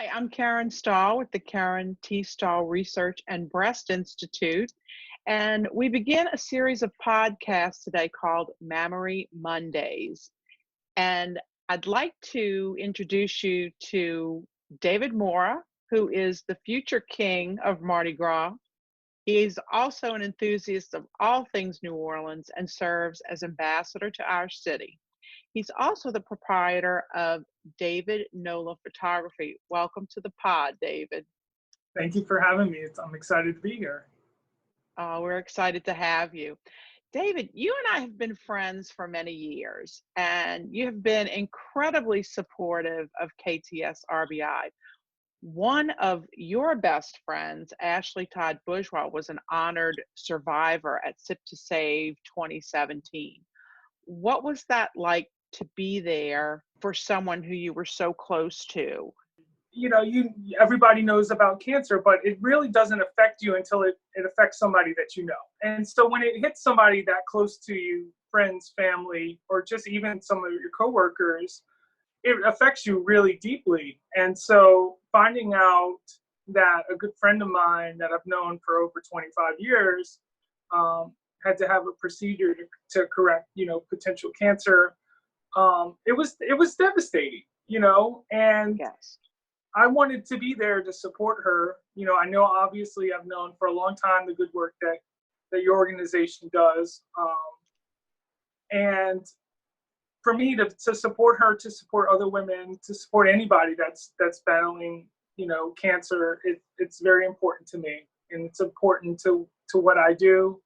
Hi, I'm Karen Stahl with the Karen T. Stahl Research and Breast Institute. And we begin a series of podcasts today called Mammary Mondays. And I'd like to introduce you to David Mora, who is the future king of Mardi Gras. He's also an enthusiast of all things New Orleans and serves as ambassador to our city. He's also the proprietor of David Nola Photography. Welcome to the pod, David. Thank you for having me. I'm excited to be here. We're excited to have you. David, you and I have been friends for many years, and you have been incredibly supportive of KTSRBI. One of your best friends, Ashley Todd Bourgeois, was an honored survivor at Sip to Save 2017. What was that like to be there for someone who you were so close to? Everybody knows about cancer, but it really doesn't affect you until it affects somebody that you know. And so when it hits somebody that close to you, friends, family, or just even some of your coworkers, it affects you really deeply. And so finding out that a good friend of mine that I've known for over 25 years had to have a procedure to correct, potential cancer, it was devastating, and Yes. I wanted to be there to support her. I know obviously I've known for a long time the good work that your organization does. And for me to support her, to support other women, to support anybody that's battling, cancer, it's very important to me. And it's important to what I do.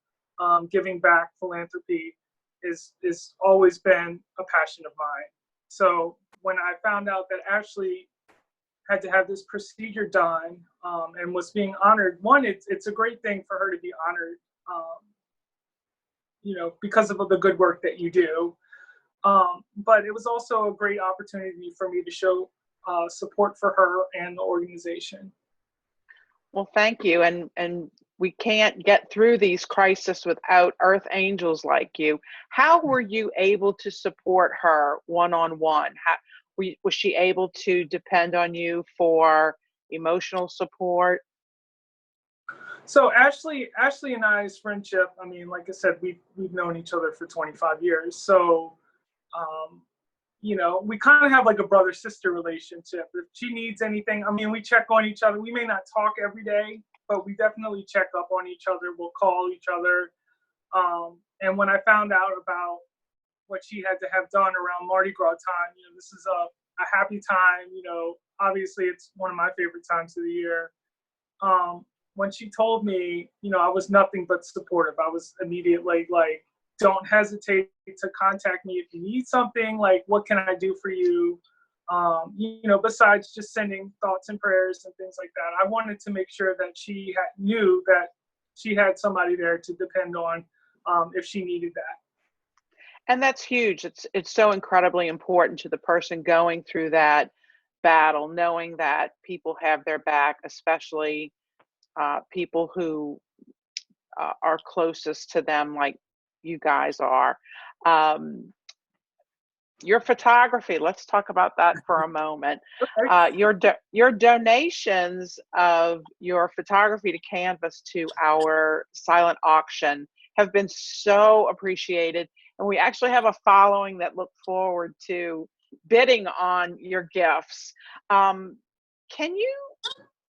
Giving back, philanthropy is always been a passion of mine. So when I found out that Ashley had to have this procedure done and was being honored, one, it's a great thing for her to be honored, because of the good work that you do. But it was also a great opportunity for me to show support for her and the organization. Well, thank you. And we can't get through these crises without earth angels like you. How were you able to support her one-on-one? Was she able to depend on you for emotional support? So Ashley and I's friendship, I mean, like I said, we've known each other for 25 years. So, we kind of have like a brother-sister relationship. If she needs anything, I mean, we check on each other. We may not talk every day, but we definitely check up on each other. We'll call each other. And when I found out about what she had to have done around Mardi Gras time, this is a happy time. Obviously it's one of my favorite times of the year. When she told me, I was nothing but supportive. I was immediately like, don't hesitate to contact me if you need something. Like, what can I do for you? Besides just sending thoughts and prayers and things like that, I wanted to make sure that she knew that she had somebody there to depend on if she needed that. And that's huge. It's so incredibly important to the person going through that battle, knowing that people have their back, especially people who are closest to them, like you guys are. Your photography, let's talk about that for a moment. Okay. Your donations of your photography to Canvas to our silent auction have been so appreciated. And we actually have a following that look forward to bidding on your gifts. Can you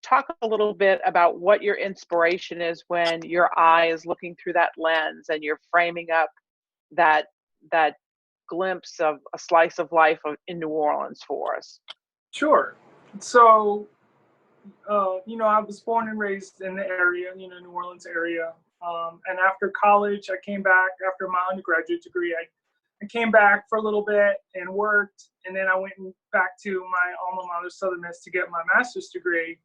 talk a little bit about what your inspiration is when your eye is looking through that lens and you're framing up that glimpse of a slice of life in New Orleans for us? Sure. So, I was born and raised in the area, New Orleans area. And after college, I came back after my undergraduate degree. I came back for a little bit and worked, and then I went back to my alma mater, Southern Miss, to get my master's degree.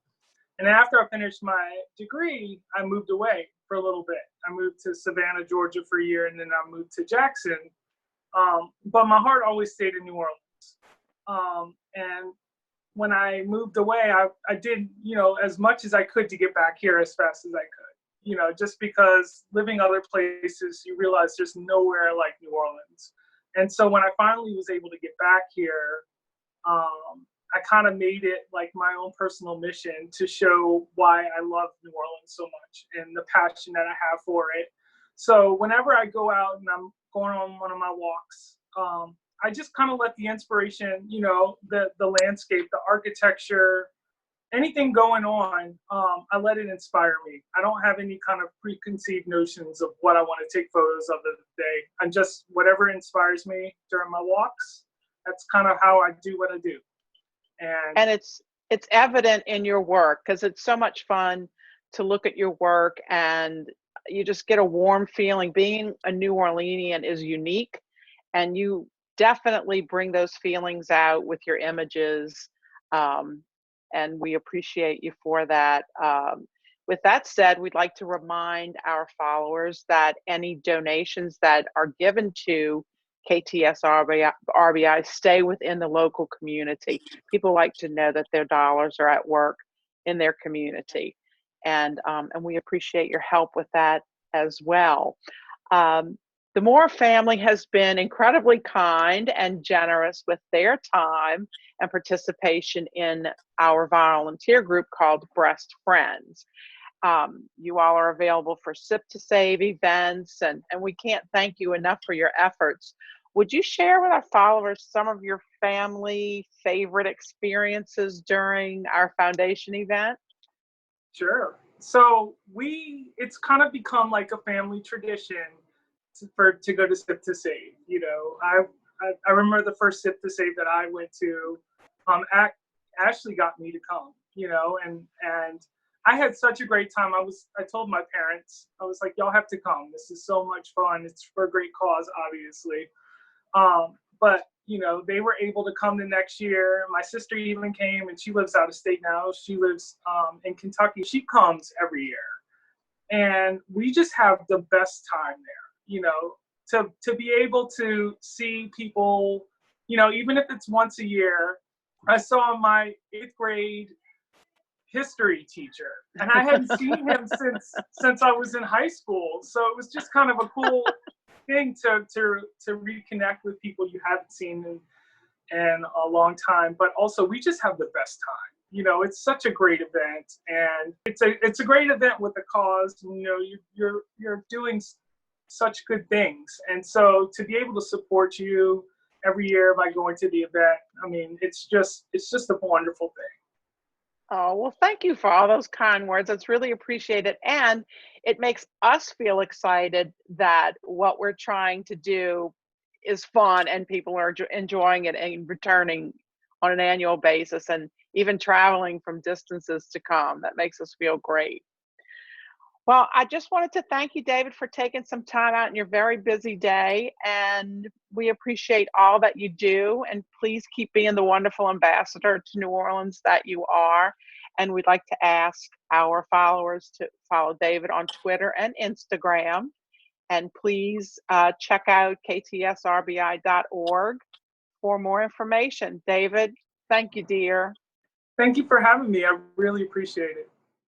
And after I finished my degree, I moved away for a little bit. I moved to Savannah, Georgia for a year, and then I moved to Jackson. But my heart always stayed in New Orleans. And when I moved away, I did, as much as I could to get back here as fast as I could, just because living other places, you realize there's nowhere like New Orleans. And so when I finally was able to get back here, I kind of made it like my own personal mission to show why I love New Orleans so much and the passion that I have for it. So whenever I go out and I'm going on one of my walks, I just kind of let the inspiration, you know, the landscape, the architecture, anything going on, I let it inspire me. I don't have any kind of preconceived notions of what I want to take photos of the day. I'm just whatever inspires me during my walks. That's kind of how I do what I do. And it's evident in your work, because it's so much fun to look at your work, and you just get a warm feeling. Being a New Orleanian is unique, and you definitely bring those feelings out with your images. And we appreciate you for that. With that said, we'd like to remind our followers that any donations that are given to KTSRBI stay within the local community. People like to know that their dollars are at work in their community, and we appreciate your help with that as well. The Mora family has been incredibly kind and generous with their time and participation in our volunteer group called Breast Friends. You all are available for Sip to Save events, and we can't thank you enough for your efforts. Would you share with our followers some of your family favorite experiences during our foundation event? Sure. So it's kind of become like a family tradition to go to Sip to Save. You know, I remember the first Sip to Save that I went to. Ashley got me to come. You know, and I had such a great time. I told my parents, I was like, y'all have to come. This is so much fun. It's for a great cause, obviously. But you know, they were able to come the next year. My sister even came, and she lives out of state now. She lives in Kentucky. She comes every year, and we just have the best time there. You know, to be able to see people, you know, even if it's once a year. I saw my 8th grade history teacher, and I hadn't seen him since I was in high school. So it was just kind of a cool thing to reconnect with people you haven't seen in a long time. But also, we just have the best time. You know, it's such a great event, and it's a great event with a cause. You know, you're doing such good things, and so to be able to support you every year by going to the event, I mean, it's just a wonderful thing. Oh, well, thank you for all those kind words. It's really appreciated. And it makes us feel excited that what we're trying to do is fun and people are enjoying it and returning on an annual basis and even traveling from distances to come. That makes us feel great. Well, I just wanted to thank you, David, for taking some time out in your very busy day. And we appreciate all that you do. And please keep being the wonderful ambassador to New Orleans that you are. And we'd like to ask our followers to follow David on Twitter and Instagram. And please check out ktsrbi.org for more information. David, thank you, dear. Thank you for having me. I really appreciate it.